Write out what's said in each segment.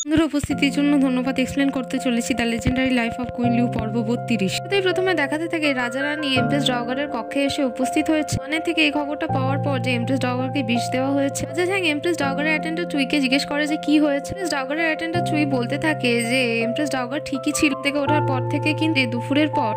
বন্ধুরা উপস্থিতির জন্য ধন্যবাদ। এক্সপ্লেন করতে চলেছি the legendary life of queen Liu পর্ব 32। তাই প্রথমে দেখাতে থাকে রাজা রানী এমপ্রেস ডগারের কক্ষে এসে উপস্থিত হয়েছে। মানে থেকে এই খবরটা পাওয়ার পর যে এমপ্রেস ডগারকে বিষ দেওয়া হয়েছে, রাজা ঝ্যাং এমপ্রেস ডগারের অ্যাটেন্ডার চুইকে জিজ্ঞেস করে যে কি হয়েছে। এমপ্রেস ডগারের অ্যাটেন্ডার চুই বলতে থাকে যে এমপ্রেস ডগার ঠিকই ছিল, থেকে ওঠার পর থেকে কিন্তু দুপুরের পর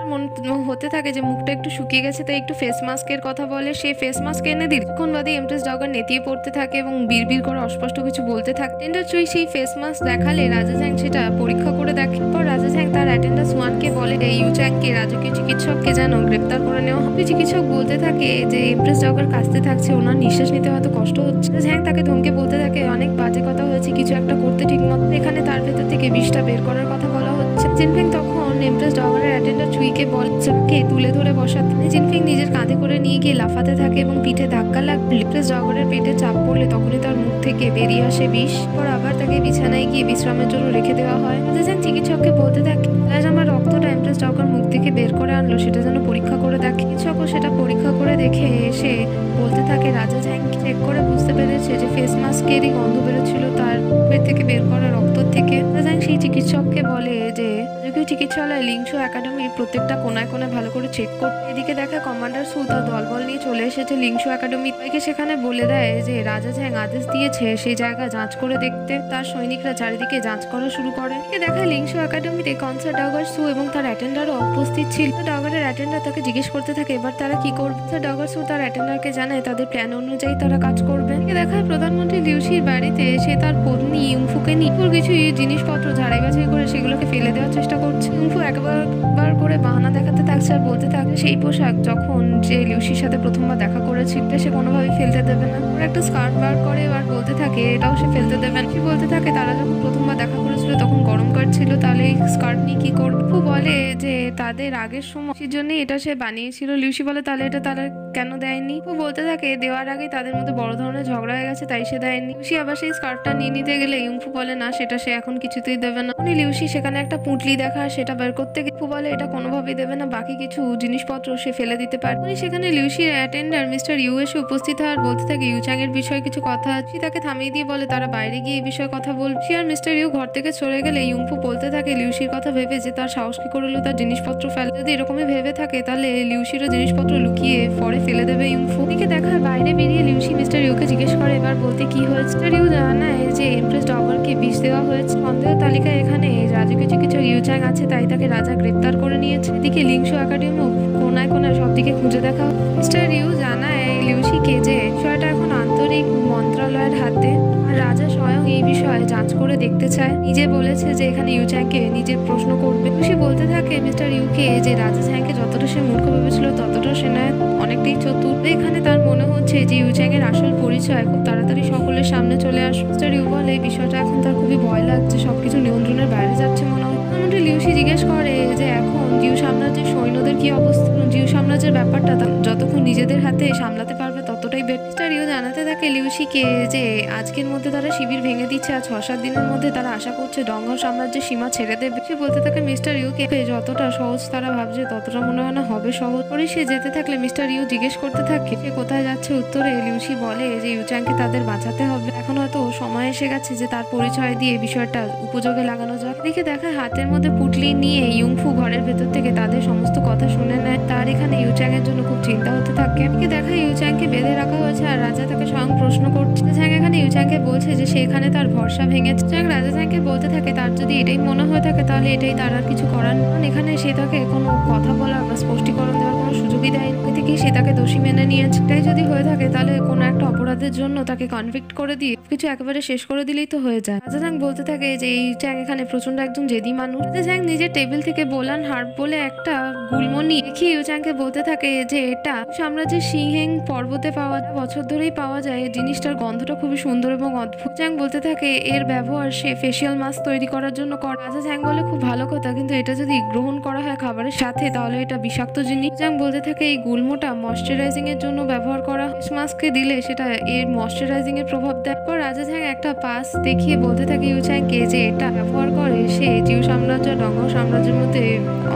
হতে থাকে যে মুখটা একটু শুকিয়ে গেছে, তাই একটু ফেস মাস্কের কথা বলে। সেই ফেস মাস্ক এনে দিল। তখন বাদে এমপ্রেস ডগার নেতিয়ে পড়তে থাকে এবং বিড়বিড় করে অস্পষ্ট কিছু বলতে থাকে। অ্যাটেন্ডার চুই সেই ফেস মাস্ক দেখালে রাজা ঝ্যাং সেটা পরীক্ষা করে দেখে। পর রাজা ঝ্যাং তার অ্যাটেন্ডার সুয়ানকে বলে ইউ চ্যাংকে রাজকীয় চিকিৎসককে যেন গ্রেপ্তার করে নেওয়া হবে। চিকিৎসক বলতে থাকে যে এমপ্রেস ডগার কাশতে থাকছে, ওনার নিঃশ্বাস নিতে হয়তো কষ্ট হচ্ছে। ঝ্যাং তাকে ধমকে বলতে থাকে অনেক বাজে কথা হয়েছে, কিছু একটা করতে ঠিক মতো। এখানে তার ভেতর থেকে বিষটা বের করার কথা বলা হচ্ছে। জিনফিং তখন এমপ্রেস ডগারের অ্যাটেন্ডার চুইকে বলকে তুলে ধরে বসাতে। জিনফিং নিজের কাঁধে করে নিয়ে গিয়ে লাফাতে থাকে এবং পিঠে ধাক্কা লাগলে এমপ্রেস ডগারের পেটে চাপ পড়লে তখনই তার মুখ থেকে বেরিয়ে আসে বিষ। পর আবার তাকে বিছানায় গিয়ে বিশ্রামের জন্য রেখে দেওয়া হয়। রাজা চিকিৎসককে বলতে থাকে আজ আমার রক্তটা এমপ্রেস ডগার মুখ থেকে বের করে আনলো, সেটা যেন পরীক্ষা করে দেখে। চিকিৎসকও সেটা পরীক্ষা করে দেখে এসে বলতে থাকে রাজা ঝ্যাং চেক করে বুঝতে পেরেছে যে ফেস মাস্কেরই গন্ধ বেরোচ্ছিল তার পেট থেকে বের করা রক্ত থেকে। রাজা ঝ্যাং সেই চিকিৎসককে বলে যে রাজকীয় চিকিৎসালয় লিংশু একাডেমির প্রত্যেকটা কোনায় কোনায় ভালো করে চেক করতে। এদিকে দেখা কমান্ডার সু তার দলবল নিয়ে চলে এসেছে লিংশু একাডেমি। সবাইকে সেখানে বলে দেয় যে রাজা ঝ্যাং আদেশ দিয়েছে সেই জায়গা যাঁচ করে দেখতে। তার সৈনিকরা চারিদিকে যাঁচ করা শুরু করে। দেখা লিংশু একাডেমিতে কনসার্ট ডগার সু এবং তার অ্যাটেন্ডারও উপস্থিত ছিল। ডগারের অ্যাটেন্ডার তাকে জিজ্ঞেস করতে থাকে এবার তারা কি করবে। ডগার সু তার অ্যাটেন্ডারকে জানায় তাদের প্ল্যান অনুযায়ী তারা কাজ করবে। দেখায় প্রধানমন্ত্রী লিউসির বাড়িতে সে তার পত্নী ইউংফুকে নিয়ে কিছু জিনিসপত্র ঝাড়াই বাছাই করে সেগুলোকে ফেলে দেওয়ার চেষ্টা করছে। ইউংফু একবার করে বাহানা দেখাতে থাকছে আর বলতে থাকে সেই পোশাক যখন যে লিউসির সাথে প্রথমবার দেখা করেছিল সে কোনোভাবেই ফেলতে দেবে না। ওর একটা স্কার্ট বার করে আর বলতে থাকে এটাও সে ফেলতে দেবে না। সে বলতে থাকে তারা যখন প্রথমবার দেখা করেছিল তখন গরম কাটছিল, তাহলে এই স্কার্ট নিয়ে কি করবে। ইউংফু বলে যে তাদের আগের সময় জন্য এটা সে বানিয়েছিল। লিউসি বলে তাহলে এটা তারা কেন দেয়নি। ও বলতে থাকে দেওয়ার আগেই তাদের মধ্যে বড় ধরনের ঝগড়া হয়ে গেছে তাই সে দেয়নি। লিউসি আবার সেই স্কার্টটা নিয়ে নিতে গেলে ইউংফু বলে না সেটা সে এখন কিছুতেই দেবে না। উনি লিউসি সেখানে একটা পুঁটলি দেখা সেটা বের করতে গিয়ে বলে এটা কোনোভাবেই দেবে না, বাকি কিছু জিনিসপত্র সে ফেলে দিতে পারে। উনি সেখানে লিউসির অ্যাটেন্ডার মিস্টার ইউ এসে উপস্থিত হয় আর বলতে থাকে ইউ চ্যাং এর বিষয়ে কিছু কথা আছে। তাকে থামিয়ে দিয়ে বলে তারা বাইরে গিয়ে এই বিষয়ে কথা বলবে। আর মিস্টার ইউ ঘর থেকে চলে গেলে ইউংফু বলতে থাকে লিউসির কথা ভেবে যে তার সাহস কি করলো তার জিনিসপত্র ফেলে। যদি এরকমই ভেবে থাকে তাহলে লিউসিরও জিনিসপত্র লুকিয়ে পরে ফেলে দেবে ইউংফু। দিকে দেখা বাইরে বেরিয়ে লিউসি মিস্টার ইউকে জিজ্ঞেস করে এবার বলতে কি হয়েছে। মিস্টার ইউ জানায় যে এমপ্রেস ডগারকে বিষ দেওয়া হয়েছে। সন্দেহ তালিকায় এখানে রাজকীয় চিকিৎসক ইউ চ্যাং আছে, তাই তাকে রাজা গ্রেপ্তার করে নিয়েছে। এদিকে লিংশু একাডেমি কোনায় কোনায় সব দিকে খুঁজে দেখা। মিস্টার ইউ জানায় লিউসিকে যে বিষয়টা এখন আন্তরিক মন্ত্রণালয়ের হাতে আর রাজা স্বয়ং এই বিষয়ে যাঁচ করে দেখতে চায়। নিজে বলেছে যে এখানে ইউ চ্যাংকে নিজে প্রশ্ন করবে। লিউসি বলতে থাকে মিস্টার ইউকে যে রাজা চ্যাংকে যতটা সে মূর্খ ভেবেছিল ততটা সে নয়, অনেকটাই চতুর। এখানে তার মনে হচ্ছে যে ইউ চ্যাং এর আসল পরিচয় খুব তাড়াতাড়ি সকলের সামনে চলে আসবে। মিস্টার ইউ বলে এই বিষয়টা এখন তার খুবই ভয় লাগছে, সবকিছু নিয়ন্ত্রণের বাইরে যাচ্ছে মনে হয়। লিউসি জিজ্ঞেস করে যে এখন জিউ সাম্রাজ্যের সৈন্যদের কি অবস্থা। জিউ সাম্রাজ্যের ব্যাপারটা যতক্ষণ নিজেদের হাতে সামলাতে পারবে ততটাই বেটার। মিস্টার ইউ জানাতে থাকে লিউসিকে যে আজকের মধ্যে তারা শিবির ভেঙে দিচ্ছে আর 6-7 দিনের মধ্যে তারা আশা করছে ডংগাও সাম্রাজ্যের সীমা ছেড়ে দেবে। সে বলতে থাকে মিস্টার ইউকে যতটা সহজ তারা ভাবছে ততটা মনে হয় না হবে সহজ। পরে সে যেতে থাকলে মিস্টার ইউ জিজ্ঞেস করতে থাকে সে কোথায় যাচ্ছে। উত্তরে লিউসি বলে যে ইউ চ্যাংকে তাদের বাঁচাতে হবে, এখন হয়তো সময় এসে গেছে যে তার পরিচয় দিয়ে বিষয়টা উপযোগে লাগানো যায়। দেখে দেখা হাতের মধ্যে পুটলি নিয়ে ইউংফু ঘরের ভেতর থেকে তাদের সমস্ত কথা শুনে নেয়। তার এখানে ইউ চ্যাং এর জন্য খুব চিন্তা হতে থাকে। দেখা ইউ চ্যাংকে বেঁধে রাখা হয়েছে আর রাজা তাকে স্বয়ং প্রশ্ন করছে। চ্যাং এখানে ইউ চ্যাংকে বলছে যে সে এখানে তার ভরসা ভেঙেছে। চ্যাং রাজা চ্যাংকে বলতে থাকে তার যদি এটাই মনে হয়ে থাকে তাহলে এটাই তার আর কিছু করার নেই। এখানে সে তাকে কোনো কথা বলার বা স্পষ্টীকরণ দেওয়ার কোনো সুযোগই দেয়নি। থেকে সে তাকে দোষী মেনে নিয়েছে। এটাই যদি হয়ে থাকে তাহলে কোনো একটা অপরাধের জন্য তাকে কনভিক্ট করে দিয়ে কিছু একেবারে শেষ করে দিলেই তো হয়ে যায়। রাজা চ্যাং বলতে থাকে যে এই চ্যাং এখানে প্রচন্ড একজন জেদি মানুষ। রাজা চ্যাং নিজের টেবিল থেকে বোলান হার্প বলে একটা গুলমনি দেখি ইউ চ্যাংকে বলতে থাকে যে এটা সাম্রাজ্যের সিংহেং পর্বতে পাওয়া বছর ধরেই পাওয়া যায়। জিনিসটার গন্ধটা খুবই সুন্দর এবং অদ্ভুত। চ্যাং বলতে থাকে এর ব্যবহার সে ফেসিয়াল মাস্ক তৈরি করার জন্য করে। রাজা চ্যাং বলে খুব ভালো কথা, কিন্তু এটা যদি গ্রহণ করা হয় খাবারের সাথে তাহলে এটা বিষাক্ত জিনিস। চ্যাং বলতে থাকে এই গুলমোটা ময়শ্চারাইজিং এর জন্য ব্যবহার করা, ফেস মাস্কে দিলে সেটা এর ময়শ্চারাইজিং এর প্রভাব দেয়। পর রাজা চ্যাং একটা পাস দেখিয়ে বলতে থাকে ইউ চ্যাংকে যে এটা ব্যবহার করে সে জিউ সাম্রাজ্য ডঙ্গাও সাম্রাজ্যের মধ্যে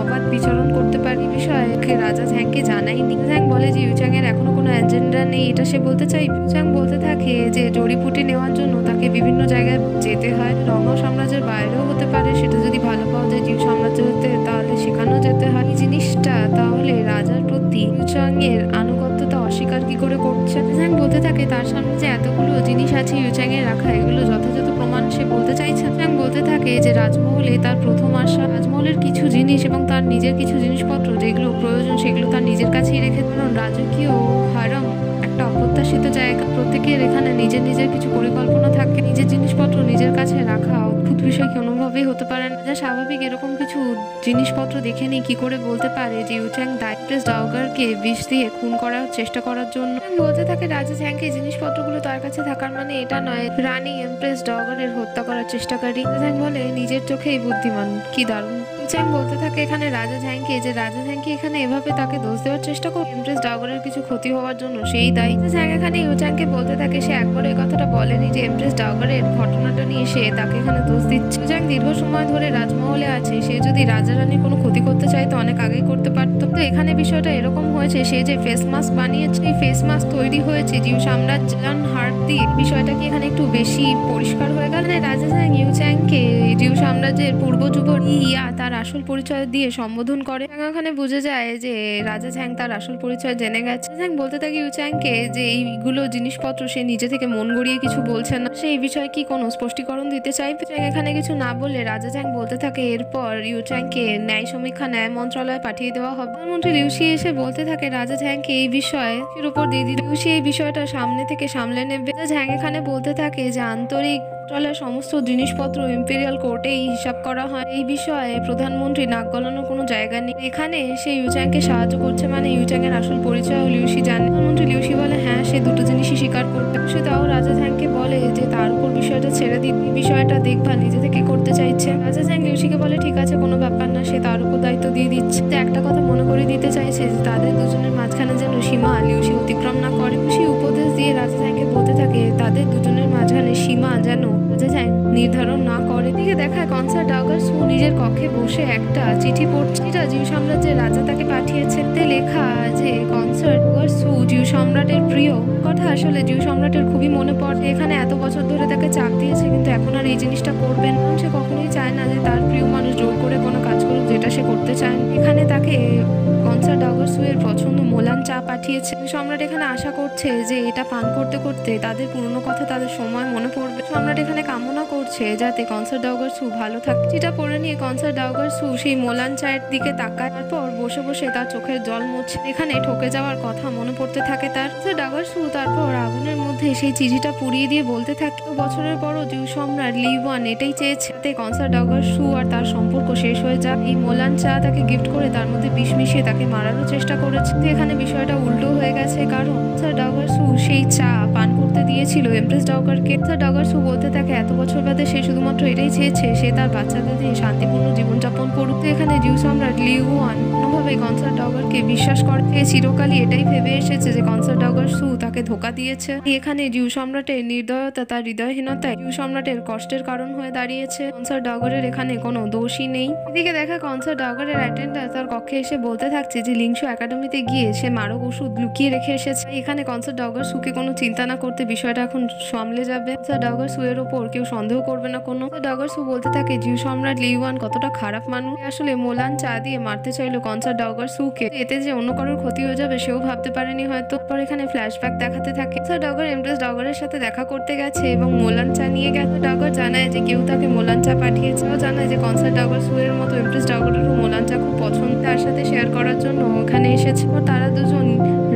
অবাধ বিচরণ করতে পারে। এই বিষয়ে রাজা চ্যাংকে জানায়নি। চ্যাং বলে যে ইউ চ্যাং এর এখনো কোনো এজেন্ডা নেই, এটা সে বলতে চাই। চ্যাং বলতে থাকে যে জড়িপুটি নেওয়া নেওয়ার জন্য তাকে বিভিন্ন জায়গায় যেতে হয়। রঙ সাম্রাজ্যের বাইরেও হতে পারে, সেটা যদি ভালো পাওয়া যায় জিউ সাম্রাজ্য হতে তাহলে সেখানেও যেতে হয়। এই জিনিসটা তাহলে রাজার প্রতি ইউচাং এর আনুগত্যতা অস্বীকার কি করে করছে? রাজা বলতে থাকে তার সামনে যে এতগুলো জিনিস আছে ইউচাং এর রাখা, এগুলো যথাযথ প্রমাণ সে বলতে চাইছে। ইউচাং বলতে থাকে যে রাজমহলে তার প্রথম আসা, রাজমহলের কিছু জিনিস এবং তার নিজের কিছু জিনিসপত্র যেগুলো প্রয়োজন সেগুলো তার নিজের কাছেই রেখে, কারণ রাজকীয় হারাম একটা অপ্রত্যাশিত জায়গা। প্রত্যেকের এখানে নিজের নিজের কিছু পরিকল্পনা থাকে, নিজের জিনিসপত্র নিজের কাছে রাখা অদ্ভুত বিষয় কোনোভাবেই হতে পারে না। যা স্বাভাবিক এরকম কিছু জিনিসপত্র দেখে নিয়ে কি করে বলতে পারে যে ইউচাং এমপ্রেস ডাওগারকে বিষ দিয়ে খুন করার চেষ্টা করার জন্য? বলতে থাকে রাজা ঝ্যাংকে জিনিসপত্রগুলো তার কাছে থাকার মানে এটা নয় রানী এমপ্রেস ডাওগারের হত্যা করার চেষ্টাকারী। ঝ্যাং বলে নিজের চোখেই বুদ্ধিমান, কি দারুণ। ইউচাং বলতে থাকে এখানে রাজা ঝ্যাংকে যে রাজা ঝ্যাংকে এখানে এভাবে তাকে দোষ দেওয়ার চেষ্টা করে এমপ্রেস ডাওগারের কিছু ক্ষতি হওয়ার জন্য সেই দায়ী। ঝ্যাং এখানে ইউচাংকে বলতে থাকে সে একবার এই কথাটা বলেনি যে এমপ্রেস ডাওগারের ঘটনাটা নিয়ে সে তাকে এখানে দোষ দিচ্ছে। ইউচাং দীর্ঘ সময় ধরে রাজমহলে আছে, সে যদি রাজা রানীর কোনো ক্ষতি করতে চাইতো অনেক আগেই করতে পারতো। তো এখানে বিষয়টা এরকম হয়েছে, সে যে ফেস মাস্ক বানিয়েছে এই ফেস মাস্ক তৈরি হয়েছে জিউ সাম্রাজ্য হার্ট দিয়ে। বিষয়টা কি এখানে একটু বেশি পরিষ্কার হয়ে গেল? রাজা ঝ্যাং ইউচাংকে জিউ সাম্রাজ্যের পূর্ব যুবর ইয়া তার আসল পরিচয় দিয়ে সম্বোধন করে। এখানে বুঝে যায় যে রাজা ঝ্যাং তার আসল পরিচয় জেনে গেছে। ঝ্যাং বলতে থাকে ইউচাংকে যে এইগুলো জিনিসপত্র সে নিজে থেকে মন গড়িয়ে কিছু বলছে না, সে এই বিষয়ে কি কোনো স্পষ্টীকরণ দিতে চাইবে? এখানে কিছু না বলে রাজা ঝ্যাং বলতে থাকে এরপর ইউচাংকে ন্যায় সমীক্ষা ন্যায় মন্ত্রণালয়ে পাঠিয়ে দেওয়া হবে। প্রধানমন্ত্রী লিউশি এসে বলতে থাকে রাজা ঝ্যাংকে এই বিষয়ে উপর দিয়ে দিতে। লিউশি এই বিষয়টা সামনে থেকে সামলে নেবে। রাজা ঝ্যাং এখানে বলতে থাকে যে আন্তরিক মন্ত্রণালয়ের সমস্ত জিনিসপত্র ইম্পেরিয়াল কোর্টেই হিসাব করা হয়, এই বিষয়ে প্রধানমন্ত্রী নাক গলানোর কোনো জায়গা নেই। এখানে সে ইউচাংকে সাহায্য করছে মানে ইউচাং এর আসল পরিচয় লিউশি জানে। প্রধানমন্ত্রী লিউশি বলে হ্যাঁ সে দুটো জিনিসই স্বীকার করবে। সে তাও রাজা ঝ্যাংকে বলে যে তার উপর বিষয়টা ছেড়ে দিতে, বিষয়টা দেখভাল নিজে থেকে করতে চাইছে। রাজা ঝ্যাং লিউশিকে বলে ঠিক আছে কোনো ব্যাপার না, সে তার উপর দায়িত্ব দিয়ে দিচ্ছে। একটা কথা মনে করে দিতে চাইছে যে তাদের দুজনের মাঝখানে যেন সীমা লিউশি অতিক্রম না করে। লিউশি উপদেশ দিয়ে রাজা ঝ্যাংকে বলতে থাকে তাদের দুজনের মাঝখানে সীমা যেন রাজা ঝ্যাং নির্ধারণ না করে। দিকে দেখায় কনসার্ট ডাওগার সু নিজের কক্ষে বসে একটা চিঠি পড়ছে, যেটা জিউ সাম্রাজ্যের রাজা তাকে পাঠিয়েছে। তে লেখা যে কনসার্ট ডাওগার সু জিউ সম্রাটের প্রিয় কথা আসলে জিউ সম্রাটের খুবই মনে পড়ে। এখানে এত বছর ধরে তাকে চাপ দিয়েছে কিন্তু এখন আর এই জিনিসটা করবেন, সে কখনোই চায় না যে তার প্রিয় মানুষ জোর করে কোনো কাজ করুক যেটা সে করতে চায়। এখানে তাকে কনসার্ট ডাওগার সু এর পছন্দ মোলান চা পাঠিয়েছে। সম্রাট এখানে আশা করছে যে এটা পান করতে করতে তাদের পুরনো কথা তাদের সময় মনে পড়বে। সম্রাট এখানে কামনা করছে যাতে কনসার্ট ডাওগার সু ভালো থাকে। যেটা পড়ে নিয়ে কনসার্ট ডাওগার সু সেই মোলান চায়ের দিকে তাকায়, তারপর বসে বসে তার চোখের জল মুছছে। এখানে ঠকে যাওয়ার কথা মনে পড়তে থাকে তার। ডাওগার সু তারপর আগুনের মধ্যে সেই চিঠিটা পুড়িয়ে দিয়ে বলতে থাকে বছরের পরও জিউ সম্রাট লি ওয়ান এটাই চেয়েছে যাতে কনসার্ট ডাওগার সু আর তার সম্পর্ক শেষ হয়ে যাক। এই মোলান চা তাকে গিফট করে তার মধ্যে বিষ মিশিয়ে তাকে মারারও চেষ্টা করেছে। এখানে বিষয়টা উল্টো হয়ে গেছে, কারণ কনসার্ট ডাওগার সু সেই চা পান করতে দিয়েছিল এমপ্রেস ডাওগারকে। কনসার্ট ডাওগার সু বলতে থাকে এত বছর বাদে সে শুধুমাত্র এটাই চেয়েছে সে তার বাচ্চাদের দিয়ে শান্তিপূর্ণ জীবনযাপন করুক। এখানে জিউ সম্রাট লি ওয়ান কোনোভাবে কনসার্ট ডাওগারকে বিশ্বাস করতে চিরকালই এটাই ভেবে এসেছে যে কনসার্ট ডাওগার সু তাকে ধোকা দিয়েছে। এখানে জিউ সম্রাটের নির্দয়তা তার হৃদয়হীনতায় জিউ সম্রাটের কষ্টের কারণ হয়ে দাঁড়িয়েছে। কনসার্ট ডাওগারের এখানে কোনো দোষই নেই। এদিকে দেখা কনসার্ট ডাওগারের অ্যাটেন্ডার তার কক্ষে এসে বলতে থাকছে যে লিংশু একাডেমিতে গিয়ে সে মারক ওষুধ লুকিয়ে রেখে এসেছে। এখানে কনসার্ট ডাওগার সুকে কোনো চিন্তা না করতে বিষয়টা এখন সামলে যাবে। কনসার্ট ডাওগার সু এর ওপর কেউ সন্দেহ করবে না কোনো। ডাওগার সু বলতে থাকে জিউ সম্রাট লি ওয়ান কতটা খারাপ মানুষ, আসলে মোলান চা দিয়ে মারতে চাইলো কনসার্ট ডাওগার সুকে, এতে যে অন্য কারোর ক্ষতি হয়ে যাবে সেও ভাবতে পারেনি হয়তো। পর এখানে ফ্ল্যাশব্যাক দেখাতে থাকে কনসার্ট ডাওগার এমপ্রেস ডাওগারের সাথে দেখা করতে গেছে এবং মোলান চা নিয়ে গেছে। ডাওগার জানায় যে কেউ তাকে মোলান চা পাঠিয়েছে। ও জানায় যে কনসার্ট ডাওগার সু এর মতো এমপ্রেস ডাওগারেরও মোলান চা খুব পছন্দ, তার সাথে শেয়ার করার জন্য ওখানে এসেছে। তারা দুজন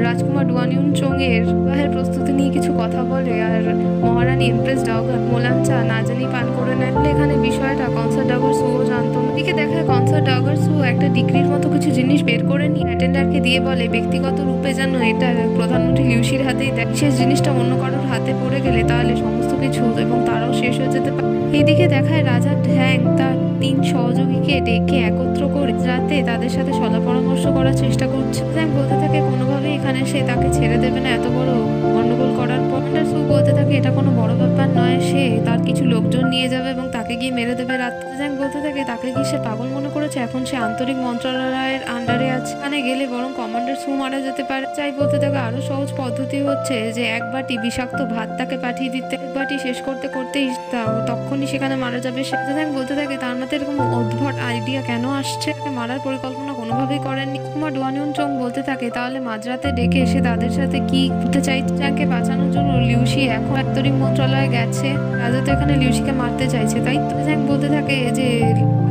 রাজকুমার ডুয়ানিউন চং এর বিবাহের প্রস্তুতি নিয়ে কিছু কথা বলে আর মহারানী এমপ্রেস ডাওগার মোলান চা না জানি পান করে নেয়। এখানে বিষয়টা কনসার্ট ডাওগার সু ও জানতো না। এদিকে দেখায় কনসার্ট ডাওগার সু একটা ডিগ্রির মতো কিছু জিনিস বের করে নিয়ে অ্যাটেন্ডারকে দিয়ে বলে ব্যক্তিগত রূপে যেন এটা প্রধানমন্ত্রী লিউশির হাতেই দেয়। শেষ জিনিসটা অন্য কারোর হাতে পড়ে গেলে তাহলে সমস্ত কিছু এবং তারাও শেষ হয়ে যেতে পারে। এইদিকে দেখায় রাজা ঢ্যাং তার 3 সহযোগীকে ডেকে একত্র করে রাতে তাদের সাথে সলা পরামর্শ করার চেষ্টা করছে। ঢ্যাং বলতে থাকে কোনোভাবেই এখানে সে তাকে ছেড়ে দেবে না এত বড় গন্ডগোল করার পর। সু বলতে থাকে এটা কোনো বড় ব্যাপার নয়, সে তার কিছু লোকজন নিয়ে যাবে এবং তাকে গিয়ে মেরে দেবে। রাজা ঝ্যাং বলতে থাকে তাকে কি সে পাগল মনে করেছে, এখন সে আন্তরিক মন্ত্রণালয়ের আন্ডারে আছে, এখানে গেলে বরং কমান্ডার সু মারা যেতে পারে। চাই বলতে থাকে আরো সহজ পদ্ধতি হচ্ছে যে এক বাটি বিষাক্ত ভাত তাকে পাঠিয়ে দিতে, এক বাটি শেষ করতে করতেই তখনই সেখানে মারা যাবে। রাজা ঝ্যাং বলতে থাকে তার মাথায় এরকম উদ্ভট আইডিয়া কেন আসছে, মারার পরিকল্পনা কোনোভাবেই করেননি। কুমার ডুয়ানিয়ন চং বলতে থাকে তাহলে মাঝরাতে ডেকে এসে তাদের সাথে কি করতে চাইছে, ঝ্যাংকে বাঁচানোর জন্য লিউশি এখন আন্তরিক মন্ত্রণালয়ে গেছে, রাজা তো এখানে লিউশিকে মারতে চাইছে, তাই তো। ঝ্যাং বলতে থাকে যে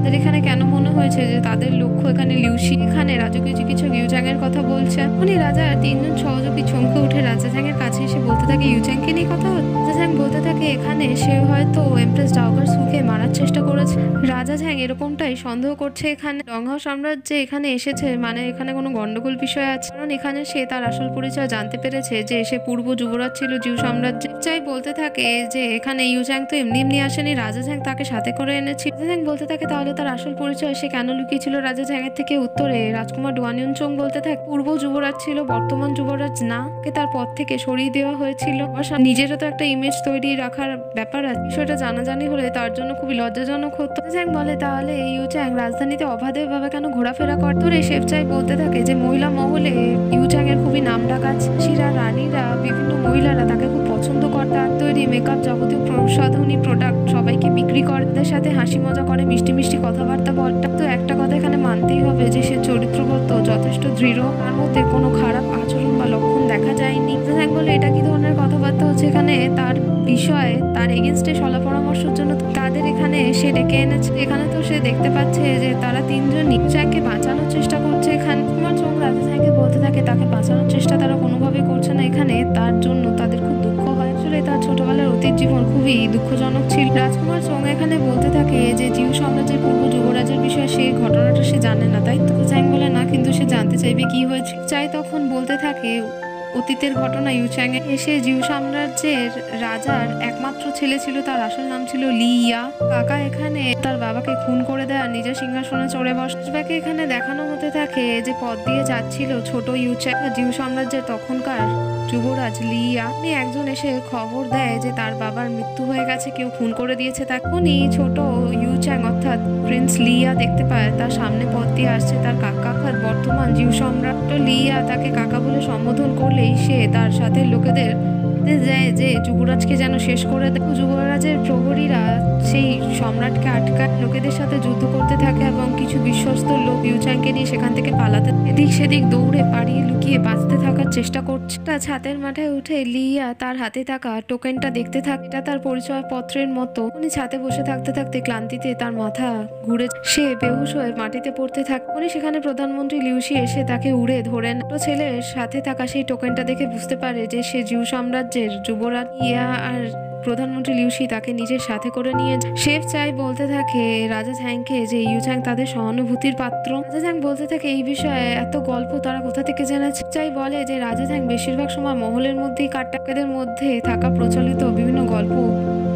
তাদের এখানে কেন মনে হয়েছে যে তাদের লক্ষ্য এখানে লিউশি, এখানে রাজকীয় চিকিৎসক ইউজ্যাং এর কথা বলছে। উনি রাজা তিনজন সহযোগী চমকে উঠে রাজা ঝ্যাং এর কাছে এসে বলতে থাকে ইউজ্যাংকে নিয়ে কথা হচ্ছে। রাজা ঝ্যাং বলতে থাকে এখানে সে হয়তো এমপ্রেস ডাওগার সুকে মারার চেষ্টা করেছে। রাজা ঝ্যাং এরকমটাই সন্দেহ করছে এখানে লংহাও সাম্রাজ্যে এখানে এসেছে, মানে এখানে কোনো গন্ডগোল বিষয় আছে, কারণ এখানে সে তার আসল পরিচয় জানতে পেরেছে যে সে পূর্ব যুবরাজ ছিল জিউ সাম্রাজ্যে। চাই বলতে থাকে যে এখানে ইউজ্যাং তো এমনি এমনি আসেনি, রাজা ঝ্যাং তাকে সাথে করে এনেছে। রাজা ঝ্যাং বলতে থাকে তাহলে তার আসল পরিচয় সে কেন লুকিয়েছিল রাজা ঝ্যাং এর থেকে। উত্তরে রাজকুমার ডুয়ানিয়ন চং বলতে থাকে পূর্ব যুবরাজ ছিল, বর্তমান যুবরাজ না, কে তার পদ থেকে সরিয়ে দেওয়া হয়েছিল। নিজেরও তো একটা ইমেজ তৈরি রাখার ব্যাপার আছে, বিষয়টা জানাজানি হলে তার জন্য খুবই লজ্জাজনক হতো। ঝ্যাং বলে তাহলে ইউজ্যাং রাজধানীতে অবাধে ভাবে কেন ঘোরাফেরা করে। তোর শেফ চাই বলতে থাকে যে মহিলা মহলে ইউজ্যাং এর খুবই নাম ডাক আছে, শিরা রানীরা বিভিন্ন মহিলারা তাকে খুব পছন্দ করে, তার তৈরি মেকআপ যাবতীয় প্রসাধনী প্রোডাক্ট সবাইকে বিক্রি করে, তাদের সাথে হাসি মজা করে, মিষ্টি মিষ্টি কথাবার্তা বলে। তো একটা কথা এখানে মানতেই হবে যে সে চরিত্রগত যথেষ্ট দৃঢ়, তার মধ্যে কোনো খারাপ আচরণ বা লক্ষণ দেখা যায়নি। ঝ্যাং বলে এটা কি ধরনের কথাবার্তা হচ্ছে, এখানে তার বিষয়ে তার এগেনস্টে সলা পরামর্শের জন্য তাদের এখানে সে ডেকে এনেছে। এখানে তো সে দেখতে পাচ্ছে যে তারা তিনজনই ঝ্যাংকে বাঁচানোর চেষ্টা করছে। এখানে কুমার চং রাজা ঝ্যাংকে বলতে থাকে তাকে বাঁচানোর চেষ্টা তারা কোনোভাবে করছে না, এখানে তার জন্য তাদের খুব দুঃখ হয়। আসলে তার ছোটবেলার অতীত জীবন খুবই দুঃখজনক ছিল। রাজকুমার চং এখানে বলতে থাকে যে জিউ সাম্রাজ্যের পূর্ব যুবরাজের বিষয়ে সেই ঘটনাটা সে জানে না, তাই তো। ঝ্যাং বলে না, কিন্তু সে জানতে চাইবে কি হয়েছে। চাই তখন বলতে থাকে অতীতের ঘটনা। ইউজ্যাং এসে জিউ সাম্রাজ্যের রাজার একমাত্র ছেলে ছিল, তার আসল নাম ছিল লি ইয়া। কাকা এখানে তার বাবাকে খুন করে দেয় আর নিজের সিংহাসনে চড়ে বসে। এখানে দেখানো হতে থাকে যে পথ দিয়ে যাচ্ছিল ছোট ইউজ্যাং, জিউ সাম্রাজ্যের তখনকার যুবরাজ লি ইয়া। উনি একজন এসে খবর দেয় যে তার বাবার মৃত্যু হয়ে গেছে, কেউ খুন করে দিয়েছে। তখনই ছোট ইউজ্যাং অর্থাৎ প্রিন্স লি ইয়া দেখতে পায় তার সামনে পথ দিয়ে আসছে তার কাকা বর্তমান জিউ সম্রাট। লি ইয়া তাকে কাকা বলে সম্বোধন করলেই সে তার সাথে লোকেদের যায় যে যুবরাজকে যেন শেষ করে দেয়। যুবরাজের প্রহরীরা সেই সম্রাটকে আটকায়, লোকেদের সাথে যুদ্ধ করতে থাকে এবং কিছু বিশ্বস্ত লোক ইউজ্যাংকে নিয়ে সেখান থেকে পালাতে, এদিক সেদিক দৌড়ে পাড়িয়ে লুকিয়ে বাঁচতে থাকার চেষ্টা করছে। ছাদের মাথায় উঠে লিয়া তার হাতে থাকা টোকেনটা দেখতে থাকে, এটা তার পরিচয় পত্রের মতো। উনি ছাদে বসে থাকতে থাকতে ক্লান্তিতে তার মাথা ঘুরে সে বেহুশ হয়ে মাটিতে পড়তে থাকে। উনি সেখানে প্রধানমন্ত্রী লিউশি এসে তাকে উড়ে ধরে নেয়। ছেলের সাথে থাকা সেই টোকেনটা দেখে বুঝতে পারে যে সে জিউ সাম্রাজ্যের যুবরাজ ইয়া, আর প্রধানমন্ত্রী লিউশি তাকে নিজের সাথে করে নিয়ে যায়। শেফ চাই বলতে থাকে রাজা ঝ্যাংকে যে ইউজ্যাং তাদের সহানুভূতির পাত্র। রাজা ঝ্যাং বলতে থাকে এই বিষয়ে এত গল্প তারা কোথা থেকে জেনেছে। চাই বলে যে রাজা ঝ্যাং বেশিরভাগ সময় মহলের মধ্যেই কাটাকেদের মধ্যে থাকা প্রচলিত বিভিন্ন গল্প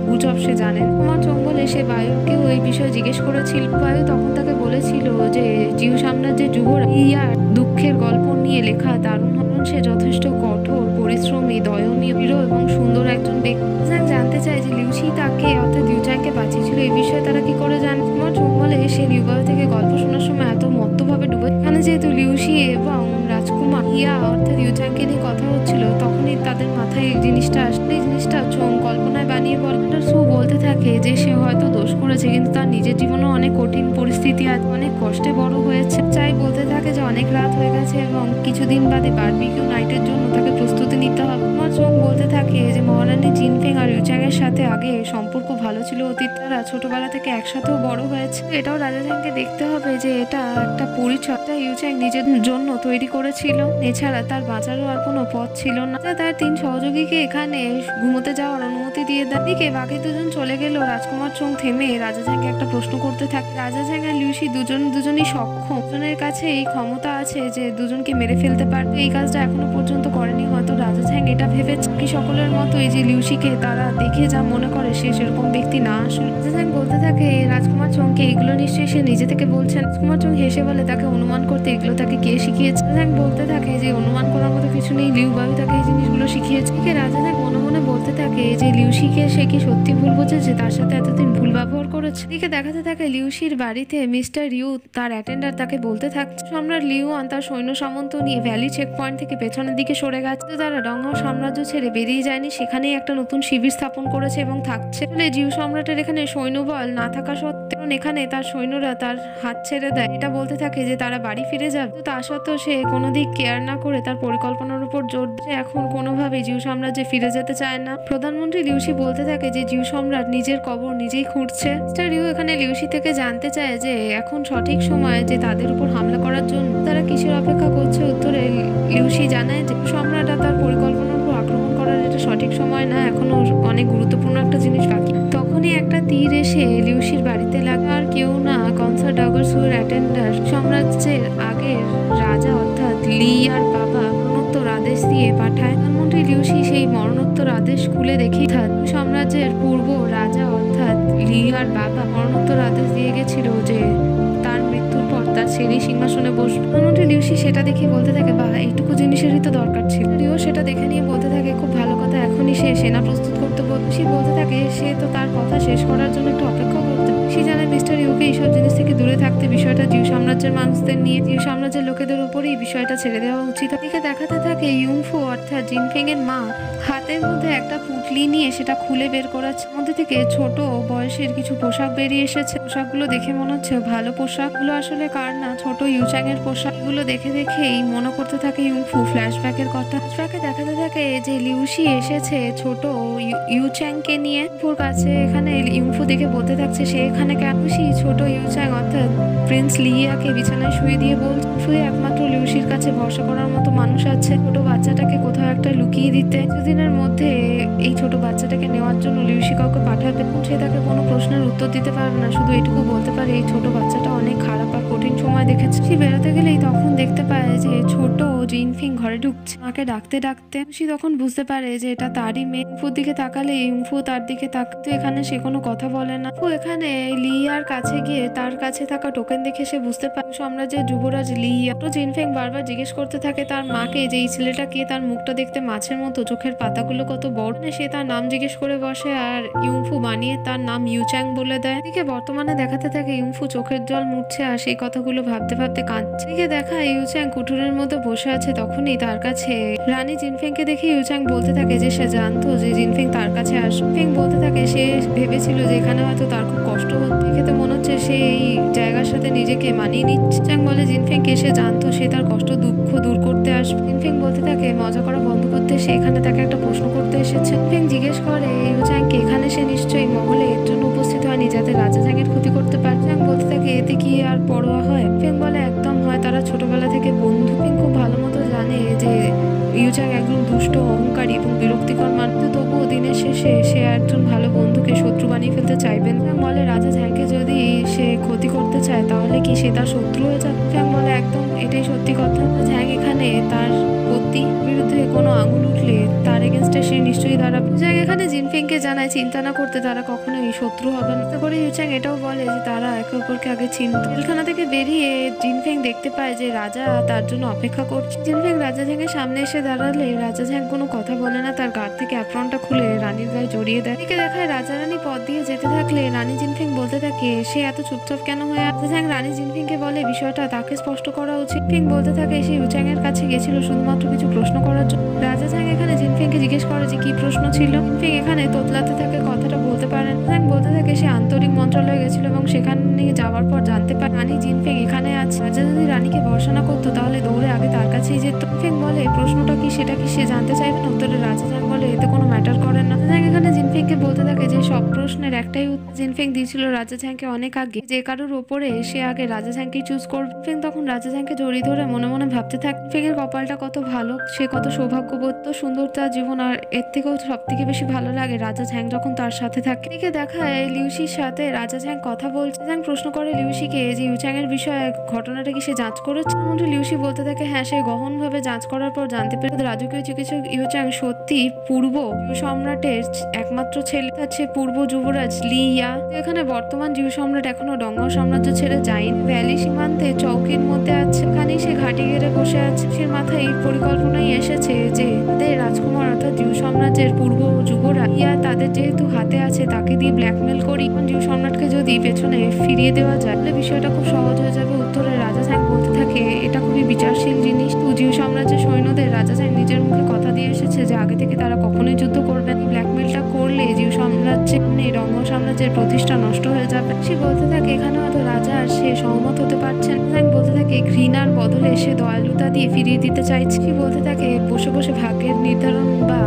গুজব সে জানেন। কুমার চং বলে সে বায়ুকেও এই বিষয়ে জিজ্ঞেস করেছিল। বায়ু তখন তাকে বলেছিল যে জিউ সাম্রাজ্যের যুবরাজ ইয়ার দুঃখের গল্প নিয়ে লেখা দারুণ হন, সে যথেষ্ট কঠোর পরিশ্রমী, দয়নীয়, প্রিয় এবং সুন্দর একজন ব্যক্তি। জানতে চায় যে লিউশি তাকে অর্থাৎ ইউজ্যাংকে বাঁচিয়েছিল, এই বিষয়ে তারা কি করে জানে। কুমার চং বলে সে লিউবায়ু থেকে গল্প শোনার সময় এত মত্তভাবে ডুবে, এখানে যেহেতু লিউশি এবং রাজকুমার ইয়া অর্থাৎ ইউজ্যাংকে নিয়ে কথা হচ্ছিল, তখনই তাদের মাথায় এই জিনিসটা আসলে এই জিনিসটা চং কল্পনায় বানিয়ে বলে। সু বলতে থাকে যে সে হয়তো দোষ করেছে, কিন্তু তার নিজের জীবনেও অনেক কঠিন পরিস্থিতি আছে, অনেক কষ্টে বড় হয়েছে। চাই বলতে থাকে যে অনেক রাত হয়ে গেছে এবং কিছুদিন বাদে বারবিকিউ নাইটের জন্য তাকে প্রস্তুতি নিতে হবে। কুমার চং বলতে থাকে যে মহারানী জিনফেং আর ইউজ্যাং এর সাথে আগে সম্পর্ক ভালো ছিল, অতীত তারা ছোটবেলা থেকে একসাথেও বড় হয়েছে। এটাও রাজা ঝ্যাংকে দেখতে হবে যে এটা একটা পরিচয় ইউজ্যাং নিজের জন্য তৈরি করেছিল, এছাড়া তার বাঁচারও আর কোনো পথ ছিল না। তার তিন সহযোগীকে এখানে ঘুমোতে যাওয়ার অনুমতি দিয়ে দেয়। দিকে বাকি দুজন চলে গেল। রাজকুমার চং থেমে রাজা ঝ্যাংকে একটা প্রশ্ন করতে থাকে। রাজা ঝ্যাং আর লিউশি দুজনই সক্ষম, দুজনের কাছে এই ক্ষমতা আছে যে দুজনকে মেরে ফেলতে পারবে। এই কাজটা এখনো পর্যন্ত করেনি, হয়তো রাজা ঝ্যাং এটা ভেবেছে কি সকলের মতো এই যে লিউশিকে তারা দেখে যা মনে করে সে সেরকম ব্যক্তি না। আসলে রাজা ঝ্যাং বলতে থাকে রাজকুমার চংকে এগুলো নিশ্চয়ই সে নিজে থেকে বলছেন। রাজকুমার চং হেসে বলে তাকে অনুমান করতে এগুলো তাকে কে শিখিয়েছে। রাজা ঝ্যাং বলতে থাকে যে অনুমান করার মতো কিছু নেই, লিউ বায়ু তাকে এই জিনিসগুলো শিখিয়েছে। রাজা ঝ্যাং মনে মনে বলতে থাকে থাকে যে লিউসিকে সে কি সত্যি ভুল বুঝেছে, তার সাথে এতদিন ভুল ব্যবহার করেছে। এদিকে দেখাতে থাকে লিউসির বাড়িতে মিস্টার ইউ তার অ্যাটেন্ডার তাকে বলতে থাকছে সম্রাট লিউয়ান তার সৈন্য সামন্ত নিয়ে ভ্যালি চেক পয়েন্ট থেকে পেছনের দিকে সরে গেছে। তো তারা ডংহাও সাম্রাজ্য ছেড়ে বেরিয়ে যায়নি, সেখানেই একটা নতুন শিবির স্থাপন করেছে এবং থাকছে। জিউ সম্রাটের এখানে সৈন্যবল না থাকা সত্ত্বেও এখানে তার সৈন্যরা তার হাত ছেড়ে দেয়, এটা বলতে থাকে যে তারা বাড়ি ফিরে যাবে। তো তা সত্ত্বেও সে কোনো দিক কেয়ার না করে তার পরিকল্পনার উপর জোর দেয়। এখন কোনোভাবেই জিউ সাম্রাজ্যে ফিরে যেতে চায় না। প্রধানমন্ত্রী লিউসি বলতে থাকে যে জিউ সম্রাট নিজের কবর নিজেই খুঁড়ছে। মিস্টার ইউ এখানে লিউসি থেকে জানতে চায় যে এখন সঠিক সময় যে তাদের উপর হামলা করার জন্য তারা কিসের অপেক্ষা করছে। উত্তরে লিউসি জানায় যে সম্রাট আর তার পরিকল্পনার উপর আক্রমণ করার এটা সঠিক সময় না, এখনো অনেক গুরুত্বপূর্ণ একটা জিনিস বাকি। তখনই একটা তীর এসে লিউসির বাড়িতে লাগে, আর কেউ না কনসার্ট ডাগারসুর অ্যাটেন্ডার সাম্রাজ্যের আগের রাজা অর্থাৎ লিয়ার বাবা মরণোত্তর আদেশ দিয়ে পাঠায়। প্রধানমন্ত্রী লিউসি সেই মরণোত্তর আদেশ খুলে দেখি সাম্রাজ্যের পূর্ব রাজা অর্থাৎ লিয়ার বাবা মরণোত্তর আদেশ দিয়ে গেছিল যে তার মৃত্যুর পর তার ছেলে সিংহাসনে বসবে। প্রধানমন্ত্রী লিউসি সেটা দেখে বলতে থাকে বাহ, এইটুকু জিনিসেরই তো দরকার ছিল। লিও সেটা দেখে নিয়ে বলতে থাকে খুব ভালো কথা, এখনই সে সেনা প্রস্তুত করতে বলতে থাকে সে তো তার কথা শেষ করার জন্য একটু অপেক্ষা করতে। সে জানে মিস্টার ইউকে এইসব জিনিস থেকে দূরে থাকতে, বিষয়টা জিউ সাম্রাজ্যের মানুষদের নিয়ে জিউ সাম্রাজ্যের লোকেদের উপরেই বিষয়টা ছেড়ে দেওয়া উচিত। এদিকে দেখাতে থাকে ইউংফু অর্থাৎ জিনফেং এর মা হাতের মধ্যে একটা পুটলি নিয়ে সেটা খুলে বের করাচ্ছে, মধ্যে থেকে ছোট বয়সের কিছু পোশাক বেরিয়ে এসেছে। পোশাকগুলো দেখে মনে হচ্ছে ভালো পোশাকগুলো আসলে কার না, ছোট ইউচ্যাং এর পোশাক। এগুলো দেখেই মনে করতে থাকে ইউংফু ফ্ল্যাশব্যাকের কথা। ফ্ল্যাশব্যাকে দেখাতে থাকে যে লিউসি এসেছে ছোট ইউচ্যাং কে নিয়ে ইউংফুর কাছে। এখানে ইউংফু দেখে বলতে থাকছে সে এখানে কেন। ছোট ইউচ্যাং অর্থাৎ প্রিন্স লিয়াকে বিছানায় শুয়ে দিয়ে বলছে একমাত্র লিউসির কাছে ভরসা করার মতো মানুষ আছে ছোট বাচ্চাটাকে কোথাও একটা লুকিয়ে দিতে। কিছুদিনের মধ্যে এই ছোট বাচ্চাটাকে নেওয়ার জন্য লিউসি কাউকে পাঠাবে। সে তাকে কোনো প্রশ্নের উত্তর দিতে পারবে না, শুধু এটুকু বলতে পারে এই ছোট বাচ্চাটা অনেক খারাপ আর কঠিন সময় দেখেছে। সে বেরোতে গেলেই তখন দেখতে পায় যে ছোট জিনফিং ঘরে ঢুকছে, মাকে ডাকতে ডাকতে। সে তখন বুঝতে পারে যে এটা তারই মেয়ে। ইউংফুর দিকে তাকালে ইউংফু তার দিকে তাকাতে, এখানে সে কোনো কথা বলে না। এখানে লিয়ার কাছে গিয়ে তার কাছে থাকা টোকেন দেখে সে বুঝতে পারে সাম্রাজ্যের যুবরাজ লিয়া। তো জিনফেং বারবার জিজ্ঞেস করতে থাকে তার মাকে যে এই ছেলেটা কে, তার মুখটা দেখতে মাছের মতো, চোখের পাতাগুলো কত বড়। সে তার নাম জিজ্ঞেস করে বসে আর ইউংফু বানিয়ে তার নাম ইউচ্যাং বলে দেয়। এদিকে বর্তমানে দেখাতে থাকে ইউংফু চোখের জল মুছছে আর সেই কথাগুলো ভাবতে ভাবতে কাঁদছে। এদিকে দেখা ইউচ্যাং কুঠুরের মধ্যে বসে আছে, তখনই তার কাছে রানী জিনফেংকে দেখে ইউচ্যাং বলতে থাকে যে সে জানতো যে জিনফেং তার কাছে আসবে। জিনফেং বলতে থাকে সে ভেবেছিল যে এখানে হয়তো তার খুব কষ্ট হচ্ছে, দেখে তো মনে হচ্ছে সে এই জায়গার সাথে নিজেকে মানিয়ে নিচ্ছে। চ্যাং বলে জিনফেং কে সে জানতো সে তার কষ্ট দুঃখ দূর করতে আসবে। জিনফেং বলতে থাকে মজা করা বন্ধ করতে, সে এখানে তাকে একটা প্রশ্ন করতে এসেছে। জিনফেং জিজ্ঞেস করে ইউচ্যাংকে এখানে সে নিশ্চয়ই মহলে এর জন্য উপস্থিত হয়নি যাতে রাজা চ্যাংয়ের ক্ষতি করতে পারে। চ্যাং বলতে থাকে এতে কি আর পরোয়া হয়। জিনফেং বলে একদম হয়, তারা ছোটবেলা থেকে বন্ধু। জিনফেং খুব ভালো মতো জানে যে ইউচ্যাং একজন দুষ্ট, অহংকারী এবং বিরক্তিকর মানুষ, তবুও দিনের শেষে সে একজন ভালো বন্ধুকে শত্রু বানিয়ে ফেলতে চাইবেন। বলে রাজা ঝ্যাংকে যদি সে ক্ষতি করতে চায় তাহলে কি সে তার শত্রু হয়ে যাবে। ঝ্যাং বলে একদম এটাই সত্যি কথা। ঝ্যাং এখানে তার বিরুদ্ধে কোনো আঙুল উঠলে তার এগেনস্টে সে নিশ্চয়ই দাঁড়াবে। ঝ্যাং এখানে জিনফেংকে জানায় চিন্তা না করতে, তারা কখনোই শত্রু হবে না। করে ইউচ্যাং এটাও বলে যে তারা একে অপরকে আগে চিনত। জেলখানা থেকে বেরিয়ে জিনফেং দেখতে পায় যে রাজা তার জন্য অপেক্ষা করছে। জিনফেং রাজা ঝ্যাংয়ের সামনে এসে দাঁড়ালে রাজা ঝ্যাং কোনো কথা বলে না, তার গাড় থেকে অ্যাপ্রনটা খুলে রানীর গায়ে জড়িয়ে দেয়। এদিকে দেখায় রাজা রানী পথ দিয়ে যেতে থাকলে রানী জিনফেং বলতে থাকে সে এত চুপচাপ কেন হয়ে আছে। ঝ্যাং রানী জিনফেংকে বলে বিষয়টা তাকে স্পষ্ট করা উচিত। জিনফেং বলতে থাকে সে ইউচ্যাং এর কাছে গেছিল শুধুমাত্র কিছু প্রশ্ন করার জন্য। রাজা ঝ্যাং এখানে জিনফেংকে জিজ্ঞেস করে যে কি প্রশ্ন ছিল। জিনফেং এখানে তোতলাতে থাকে, কথাটা বলতে পারেন। ঝ্যাং বলতে থাকে সে আন্তরিক মন্ত্রণালয়ে গেছিল এবং সেখানে যাওয়ার পর জানতে পারে রানী জিনফেং এখানে আছে। রাজা যদি রানীকে ভরসা না করতো তাহলে দৌড়ে আগে তার কাছেই যেত। জিনফেং বলে প্রশ্নটা কি সেটা কি সে জানতে চাইবে না। উত্তরে রাজা ঝ্যাং বলে এতে কোনো ম্যাটার করে না। ঝ্যাং এখানে জিনফেংকে বলতে থাকে যে সব প্রশ্নের একটাই উত্তর জিনফেং দিয়েছিল রাজা ঝ্যাংকে অনেক আগে, যে কারোর ওপরে সে আগে রাজা ঝ্যাংকেই চুজ করবে। জিনফেং তখন রাজা ঝ্যাংকে জড়িয়ে ধরে মনে মনে ভাবতে থাকে জিনফেং এর কপালটা কত ভালো, সে কত সৌভাগ্যবোধ, তো সুন্দর তার জীবন। আর এর থেকেও সব থেকে বেশি ভালো লাগে রাজা ঝ্যাং যখন তার সাথে থাকে। এদিকে দেখায় লিউসির সাথে রাজা ঝ্যাং কথা বলছে। ঝ্যাং প্রশ্ন করে লিউসিকে যে ইউচ্যাং এর বিষয়ে ঘটনাটা কি সে যাঞ্চ করেছে। লিউসি বলতে থাকে হ্যাঁ, সে গহনভাবে যাঞ্চ করার পর জানতে পেরে রাজকীয় চিকিৎসক ইউচ্যাং সত্যি পূর্ব সম্রাটের একমাত্র ছেলে, তার পূর্ব যুব পূর্বরাজ লিয়া। এখানে বর্তমান জিউ সম্রাট এখনো ডঙ্গাও সাম্রাজ্য ছেড়ে যায়নি, ভ্যালি সীমান্তে চৌকির মধ্যে আছে, এখানেই সে ঘাঁটি ঘেরে বসে আছে। সে মাথায় এই পরিকল্পনাই এসেছে যে তাদের রাজকুমার অর্থাৎ জিউ সাম্রাজ্যের পূর্ব যুবরাজ ইয়া তাদের যেহেতু হাতে আছে তাকে দিয়ে ব্ল্যাকমেল করি জিউ সম্রাটকে যদি পেছনে ফিরিয়ে দেওয়া যায় তাহলে বিষয়টা খুব সহজ হয়ে যাবে। উত্তরে রাজা ঝ্যাং বলতে থাকে এটা খুবই বিচারশীল জিনিস। জিউ সাম্রাজ্যের সৈন্যদের রাজা ঝ্যাং নিজের মুখে কথা দিয়ে এসেছে যে আগে থেকে তারা কখনোই যুদ্ধ করবেন। ব্ল্যাকমেলটা করলে জিউ সাম্রাজ্যের ডঙ্গাও সাম্রাজ্যের প্রতিষ্ঠা নষ্ট হয়ে যাবে। সে বলতে থাকে এখানে হয়তো রাজা আর সে সহমত হতে পারছেন। বলতে থাকে ঘৃণার বদলে সে দয়ালুতা দিয়ে ফিরিয়ে দিতে চাইছে। সে বলতে থাকে বসে বসে ভাগ্যের নির্ধারণ বা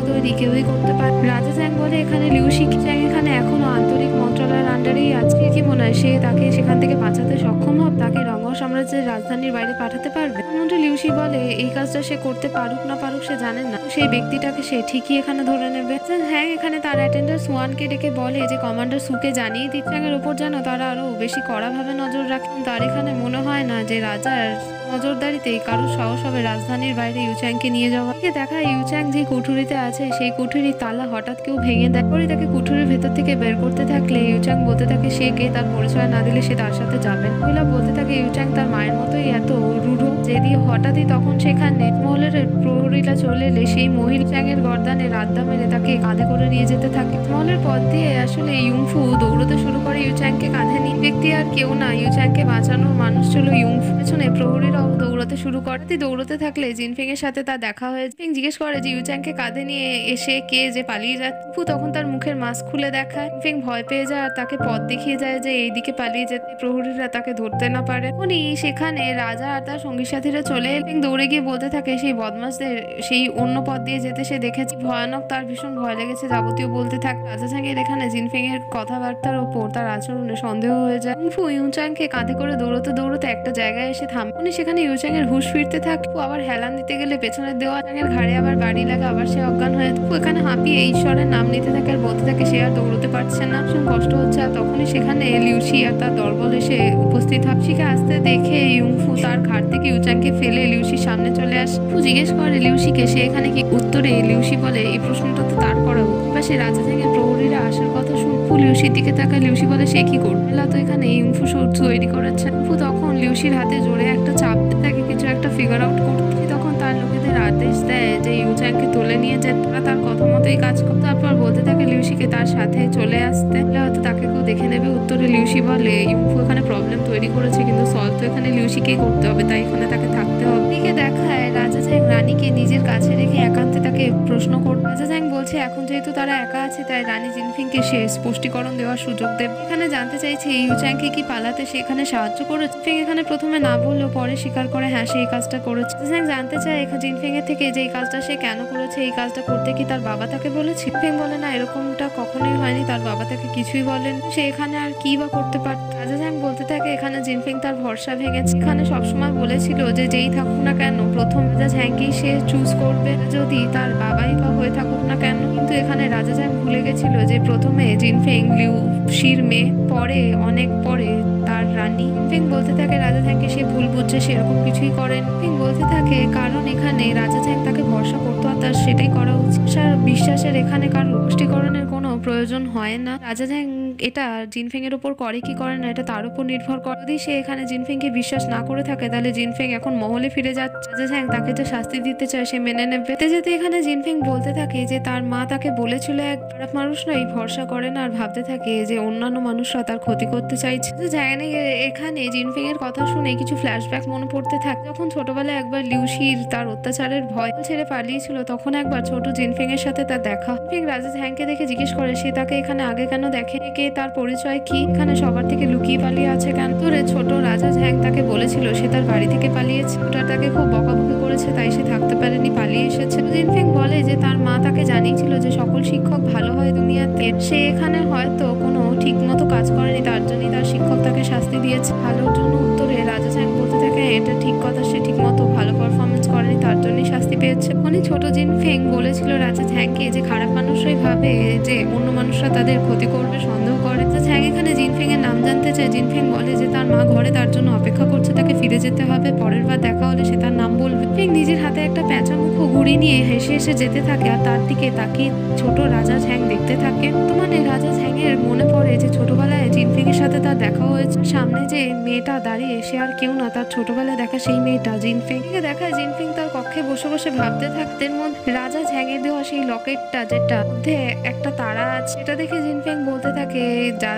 তৈরি কেউই করতে পারে। রাজা চ্যাং বলে এখানে লিউশি চ্যাং এখানে এখনো আন্তরিক মন্ত্রণালয়ের আন্ডারেই আছে। কি মনে হয় সে তাকে সেখান থেকে বাঁচাতে সক্ষম হবে? তাকে ডঙ্গাও সাম্রাজ্যের রাজধানীর বাইরে পাঠাতে পারবে? মন্ত্রী লিউশি বলে এই কাজটা সে করতে পারুক না পারুক সে জানেন না, সেই ব্যক্তিটাকে সে ঠিকই এখানে ধরে নেবে। হ্যাঁ এখানে তার অ্যাটেন্ডার সুয়ানকে ডেকে বলে যে কমান্ডার সুকে জানিয়ে দিচ্ছেন ওপর যেন তারা আরো বেশি কড়াভাবে নজর রাখেন। তার এখানে মনে হয় না যে রাজার নজরদারিতে কারোর সাহস হবে রাজধানীর বাইরে ইউচ্যাংকে নিয়ে যাওয়া। দেখা ইউচ্যাং যে কুঠুরিতে আছে সেই কুঠুরির তালা হঠাৎ কেউ ভেঙে দেয়। পরে তাকে কুঠুরির ভেতর থেকে বের করতে থাকলে ইউচ্যাং বলতে থাকে সে কে, তার পরিচয় না দিলে সে তার সাথে যাবে। মহিলা বলতে থাকে ইউচ্যাং তার মায়ের মতোই এত রূঢ় যে দিয়ে হঠাৎই তখন সেখানে মহলের প্রহরীরা চলে এলে সেই মহিলা চ্যাংয়ের গর্দানে রাদ্দা মেরে তাকে কাঁধে করে নিয়ে যেতে থাকে। মহলের পথ দিয়ে আসলে ইউংফু দৌড়তে শুরু করে ইউচ্যাংকে কাঁধে নিয়ে। ব্যক্তি আর কেউ না, ইউচ্যাংকে বাঁচানোর মানুষ ছিল ইউংফু। পেছনে প্রহরীরাও দৌড়াতে শুরু করে। দৌড়তে থাকলে জিনফিং এর সাথে তার দেখা হয়ে জিজ্ঞেস করে যে ইউচ্যাংকে কাঁধে নিয়ে এসে কে যে পালিয়ে যাচ্ছে। তখন তার মুখের মাস্ক খুলে দেখায়। জিনফিং ভয় পেয়ে যায় আর তাকে পথ দেখিয়ে যায় যে এইদিকে পালিয়ে যেতে প্রহরীরা তাকে ধরতে না পারে। উনি সেখানে রাজা আর তার সঙ্গী সাথীরা চলে এলেন। দৌড়ে গিয়ে বলতে থাকে সেই বদমাশদের সেই অন্য পথ দিয়ে যেতে সে দেখেছে, ভয়ানক, তার ভীষণ ভয় লেগেছে, যাবতীয় বলতে থাকে। রাজা ঝ্যাংয়ের এখানে জিনফিং এর কথাবার্তার ওপর তার আচরণে সন্দেহ হয়ে যায়। ইউচ্যাংকে কাঁধে করে দৌড়তে দৌড়তে একটা জায়গায় এসে থামে। উনি সেখানে ইউচ্যাং এর হুঁশ ফিরতে থাকে। আবার হেলান দিতে গেলে পেছনের দেওয়া চ্যাংয়ের ঘাড়ে আবার বাড়ি লাগে, আবার সে অজ্ঞান হয়ে এখানে হাঁপিয়ে ঈশ্বরের নাম নিতে থাকে আর বলতে থাকে সে আর দৌড়তে পারছে না, ভীষণ কষ্ট হচ্ছে। আর তখনই সেখানে লিউশি আর তার দলবল এসে উপস্থিত হয়। শিখে আসতে দেখে ইউংফু তার ঘাট থেকে ইউচ্যাংকে ফেলে লিউশির সামনে চলে আসে। জিজ্ঞেস করে লিউশিকে সে এখানে কি। উত্তরে লিউশি বলে এই প্রশ্নটা তো তার করা উচিত। সে রাজা চ্যাংয়ের প্রহরীরা আসার কথা শুনফু লিউশির দিকে তাকায়। লিউশি বলে সে কি করবে? তো এখানে ইউংফু তৈরি করেছে। তখন লিউশির হাতে জোরে একটা চাপ তাকে কিছু একটা ফিগার আউট করতে। তখন তার লোকেদের আদেশ দেয় যে ইউচ্যাংকে তুলে নিয়ে যেতে। তারা তার কথা মতোই কাজ করতে। তারপর বলতে থাকে লিউশিকে তার সাথে চলে আসতে, হয়তো তাকে কেউ দেখে নেবে। উত্তরে লিউশি বলে ইউংফু এখানে প্রবলেম তৈরি করেছে কিন্তু সলভ তো এখানে লিউশিকেই করতে হবে, তাই এখানে তাকে থাকতে হবে। দিকে দেখায় রাজা ঝ্যাং রানীকে নিজের কাছে রেখে একান্তে তাকে প্রশ্ন করবে। রাজা ঝ্যাং বলছে এখন যেহেতু তারা একা আছে তাই রানী জিনফিংকে সে স্পষ্টীকরণ দেওয়ার সুযোগ দেবে। এখানে জানতে চাইছে ইউচ্যাংকে কি পালাতে সে এখানে সাহায্য করেছে। এখানে প্রথমে না বললেও পরে স্বীকার করে হ্যাঁ সে এই কাজটা করেছে। জানতে চায় জিনফিং এর থেকে যে এই কাজটা সে কেন করেছে, এই কাজটা করতে কি তার বাবা তাকে বলেছে। জিনফিং বলে না এরকমটা কখনোই হয়নি, তার বাবা তাকে কিছুই বলেন। সে এখানে আর কি বা করতে পারত। রাজা ঝ্যাং বলতে থাকে এখানে জিনফিং তার ভরসা ভেঙেছে। এখানে সবসময় বলেছিল যে যেই থাকুক না কেন প্রথম রাজা ঝ্যাংকেই সে চুজ করবে, যদি তার বাবাই বা হয়ে থাকুক না কেন। কিন্তু এখানে রাজা ঝ্যাং ভুলে গেছিল যে প্রথমে জিনফিং লিউশির মেয়ে, পরে অনেক পরে তার রানী। জিনফিং বলতে থাকে রাজা ঝ্যাংকে সে ভুল বুঝছে, সেরকম কিছুই করেন। জিনফিং বলতে থাকে কারণ এখানে রাজা ঝ্যাং তাকে ভরসা করতো আর তার সেটাই করা উচিত। বিশ্বাসের এখানে কারো পুষ্টিকরণের কোনো প্রয়োজন হয় না। রাজা ঝ্যাং এটা জিনফিং এর উপর করে কি করে না এটা তার উপর নির্ভর করে। যদি সে এখানে জিনফিংকে বিশ্বাস না করে থাকে তাহলে জিনফিং এখন মহলে ফিরে যাচ্ছে। রাজা ঝ্যাং তাকে যে শাস্তি দিতে চায় সে মেনে নেবে। যেতে এখানে জিনফিং বলতে থাকে যে তার মা তাকে বলেছিল এক খারাপ মানুষরাই ভরসা করে না আর ভাবতে থাকে যে অন্যান্য মানুষরা তার ক্ষতি করতে চাইছে। জানে এখানে জিনফিং এর কথা শুনে কিছু ফ্ল্যাশব্যাক মনে পড়তে থাকে। যখন ছোটবেলায় একবার লিউশির তার অত্যাচারের ভয় ছেড়ে পালিয়েছিল তখন একবার ছোট জিনফিং এর সাথে তার দেখা। জিনফিং রাজা ঝ্যাংকে দেখে জিজ্ঞেস করে সে তাকে এখানে আগে কেন দেখে, কে, তার পরিচয় কি, এখানে সবার থেকে লুকিয়ে পালিয়ে আছে কেন। তোরে ছোট রাজা ঝ্যাং তাকে বলেছিল সে তার বাড়ি থেকে পালিয়েছে, ওটা তাকে খুব বকাবকি করেছে তাই সে থাকতে পারেনি, পালিয়ে এসেছে। জিনফিং বলে যে তার মা তাকে জানিয়েছিল যে সকল শিক্ষক ভালো হয় দুনিয়াতে, সে এখানে হয়তো কোনো ঠিক মতো কাজ করেনি তার জন্যই তার শিক্ষক তাকে শাস্তি দিয়েছে ভালোর জন্য। উত্তরে রাজা ঝ্যাং বলতে থাকে এটা ঠিক কথা, সে ঠিক মতো ভালো পারফরমেন্স করেনি তার জন্যই শাস্তি পেয়েছে। তখনই ছোট জিনফেং বলেছিল রাজা ঝ্যাংকে যে খারাপ মানুষরাই ভাবে যে অন্য মানুষরা তাদের ক্ষতি করবে, সন্দেহ করে। রাজা ঝ্যাং এখানে জিনফেং এর নাম জানতে চায়। জিনফেং বলে যে তার মা ঘরে তার জন্য অপেক্ষা করছে, তাকে ফিরে যেতে হবে, পরের বার দেখা হলে সে তার নাম বলবে। ফেং নিজের হাতে একটা প্যাঁচা মুখো ঘুড়ি নিয়ে হেসে হেসে যেতে থাকে আর তার দিকে তাকিয়ে ছোট রাজা ঝ্যাং দেখতে থাকে। মানে রাজা ঝ্যাং এর মনে পড়ে যে ছোটবেলায় জিনফেং এর সাথে তার দেখা হয়েছে। সামনে যে মেয়েটা দাঁড়িয়ে সে আর কেউ না, তার ছোটবেলায় দেখা সেই মেয়েটা জিনফেং। দেখায় জিনফেং তার কক্ষে বসে বসে ভাবতে থাকতে মধ্যে রাজা ঝ্যাং এর দেওয়া সেই লকেটটা যেটা মধ্যে একটা তারা আছে, সেটা দেখে জিনফেং বলতে থাকে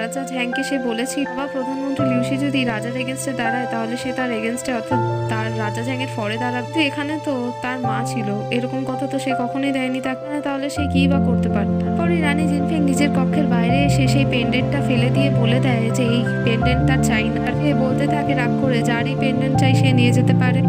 রাজা ঝ্যাংকে সে বলেছি বাবা প্রধানমন্ত্রী লিউসি যদি রাজার এগেনস্টে দাঁড়ায় তাহলে সে তার এগেনস্টে অর্থাৎ তার রাজা ঝ্যাং এর ফরে দাঁড়াবে। তো এখানে তো তার মা ছিল, এরকম কথা তো সে কখনোই দেয়নি তাকে, তাহলে সে কি বা করতে পারত। পরে রানী জিনফেং নিজের কক্ষের বাইরে এসে সেই পেন্ডেন্টটা ফেলে দিয়ে বলে দেয় যে এই পেন্ডেন্ট তার চাই না। আর বলতে থাকে রাগ করে যার এই পেন্ডেন্ট চাই সে নিয়ে যেতে পারে।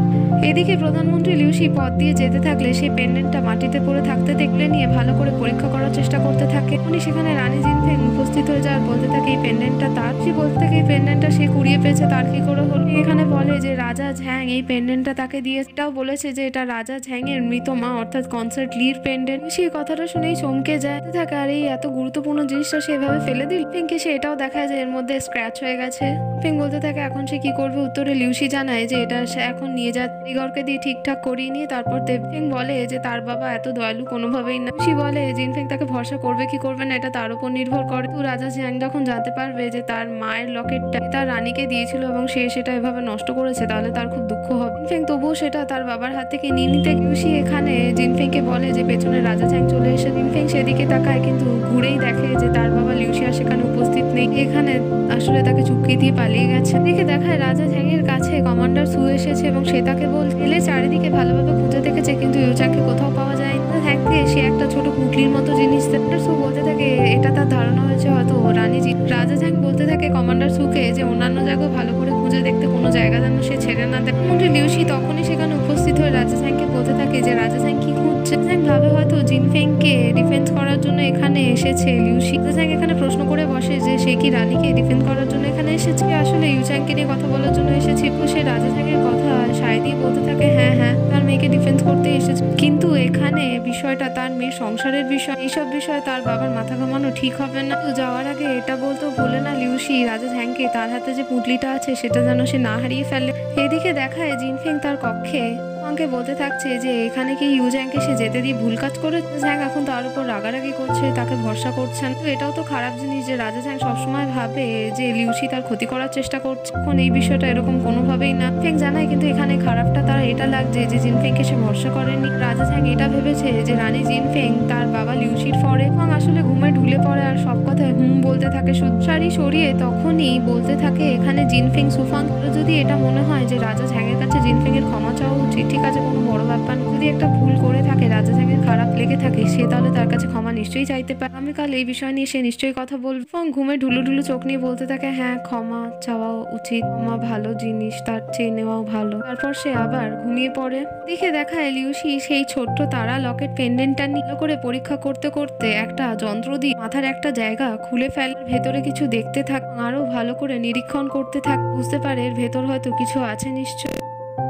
এদিকে প্রধানমন্ত্রী লিউসি পথ দিয়ে যেতে থাকলে সেই পেন্ডেন্টটা মাটিতে পড়ে থাকতে দেখলে নিয়ে ভালো করে পরীক্ষা করার চেষ্টা করতে থাকে। উনি সেখানে রানী জিনফেং উপস্থিত হয়ে যায় আর বলতে থাকে এই পেন্ডেন্টটা তার। সে বলতে থাকে এই পেন্ডেন্টটা সে কুড়িয়ে পেয়েছে, তার কি করে হলো। এখানে বলে যে রাজা ঝ্যাং এই পেন্ডেন্টটা তাকে দিয়ে, এটাও বলেছে যে এটা রাজা ঝ্যাং এর মৃত মা অর্থাৎ কনসার্ট লির পেন্ডেন্ট। সেই কথাটা শুনেই চমকে যায় থাকে আর এই এত গুরুত্বপূর্ণ জিনিসটা সে এভাবে ফেলে দিল। ফেংকে সে এটাও দেখায় যে এর মধ্যে স্ক্র্যাচ হয়ে গেছে। ফেং বলতে থাকে এখন সে কি করবে। উত্তরে লিউসি জানায় যে এটা সে এখন নিয়ে যায় কারিগরকে দিয়ে ঠিকঠাক করিয়ে নিয়ে তারপর ফেং বলে যে তার বাবা এত দয়ালু কোনোভাবেই না। লিউসি বলে জিনফেং তাকে ভরসা করবে কি করবে না এটা তার উপর নির্ভর করে। তো রাজা ঝ্যাং যখন জানতে পারবে যে তার মায়ের লকেটটা তার রানীকে দিয়েছিল এবং সে সেটা এভাবে নষ্ট করেছে তাহলে তার খুব দুঃখ হবে। জিনফেং তবুও সেটা তার বাবার হাত থেকে নিয়ে নিতে লিউসি এখানে জিনফেংকে বলে যে পেছনে রাজা ঝ্যাং চলে এসে। জিনফেং সেদিকে তাকায় কিন্তু ঘুরেই দেখে যে তার বাবা লিউসি আর সেখানে উপস্থিত নেই, এখানে আসলে তাকে চুপকে দিয়ে পালিয়ে গেছে। দেখে দেখায় রাজা ঝ্যাং এর কাছে কমান্ডার সু এসেছে এবং সে তাকে বলে চারিদিকে ভালোভাবে খুঁজে দেখেছে কিন্তু ইউচাংকে কোথাও পাওয়া যায় না। থাকতে সে একটা ছোট পুটলির মতো জিনিস সু বলতে থাকে এটা তার ধারণা হয়েছে হয়তো রানী। রাজা ঝ্যাং বলতে থাকে কমান্ডার সুকে যে অন্যান্য জায়গায় ভালো করে খুঁজে দেখতে, কোনো জায়গা যেন সে ছেড়ে না দেয়। মন্ত্রী লিউসি তখনই সেখানে উপস্থিত হয়ে রাজা ঝ্যাংকে বলতে থাকে যে রাজা ঝ্যাং কি খুঁজছে। ঝ্যাং ভাবে হয়তো জিনফেংকে ডিফেন্স করার জন্য এখানে এসেছে লিউসি। রাজা ঝ্যাং এখানে প্রশ্ন করে বসে যে সে কি রানীকে ডিফেন্ড করার জন্য এখানে এসেছে, আসলে ইউচাংকে নিয়ে কথা বলার জন্য এসেছে। সে রাজা ঝ্যাং এর কথা সায় দিয়ে বলতে থাকে হ্যাঁ হ্যাঁ তার মেয়েকে ডিফেন্স করতে এসেছে, কিন্তু এখানে বিষয়টা তার মেয়ের সংসারের বিষয়, এইসব বিষয়ে তার বাবার মাথা ঘামানো ঠিক হবে না। যাওয়ার আগে এটা বলতেও ভুলে না লিউসি রাজা ঝ্যাংকে তার হাতে যে পুঁটলিটা আছে সেটা যেন সে না হারিয়ে ফেলে। এদিকে দেখায় জিনফেং তার কক্ষে আমাকে বলতে থাকছে যে এখানে কি ইউজ্যাংকে সে যেতে দিয়ে ভুল কাজ করে। ঝ্যাং এখন তার উপর রাগারাগি করছে, তাকে ভরসা করছেন। তো এটাও তো খারাপ জিনিস যে রাজা ঝ্যাং সবসময় ভাবে যে লিউসি তার ক্ষতি করার চেষ্টা করছে, এখন এই বিষয়টা এরকম কোনোভাবেই না। ফেং জানায় কিন্তু এখানে খারাপটা তার এটা লাগছে যে জিনফেংকে সে ভরসা করেনি। রাজা ঝ্যাং এটা ভেবেছে যে রানী জিনফেং তার বাবা লিউসির ফরে এবং আসলে ঘুমে ঢুলে পড়ে আর সব কথায় বলতে থাকে। সুদসারি সরিয়ে তখনই বলতে থাকে এখানে জিনফেং সুফাং যদি এটা মনে হয় যে রাজা ঝ্যাংয়ের কাছে জিনফেং এর ক্ষমা চাওয়া উচিত, ঠিক আছে কোনো বড় ব্যাপার। যদি একটা ভুল করে থাকে রাজা ঝ্যাংয়ের খারাপ লেগে থাকে সে তাহলে তার কাছে ক্ষমা নিশ্চয়ই চাইতে পারে। আমি কাল এই বিষয় নিয়ে সে নিশ্চয়ই কথা বলবো। এবং ঘুমে ঢুলু ঢুলু চোখ নিয়ে বলতে থাকে হ্যাঁ ক্ষমা চাওয়া উচিত, ক্ষমা ভালো জিনিস, তার চেয়ে নেওয়াও ভালো। তারপর সে আবার ঘুমিয়ে পড়ে। দেখে দেখায় লিউসি সেই ছোট্ট তারা লকেট পেন্ডেন্টটা নিয়ে করে পরীক্ষা করতে করতে একটা যন্ত্র দিয়ে মাথার একটা জায়গা খুলে ফেলে, ভেতরে কিছু দেখতে থাক, আরো ভালো করে নিরীক্ষণ করতে থাক। বুঝতে পারে এর ভেতর হয়তো কিছু আছে নিশ্চয়।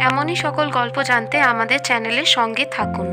এমনই সকল গল্প জানতে আমাদের চ্যানেলের সঙ্গে থাকুন।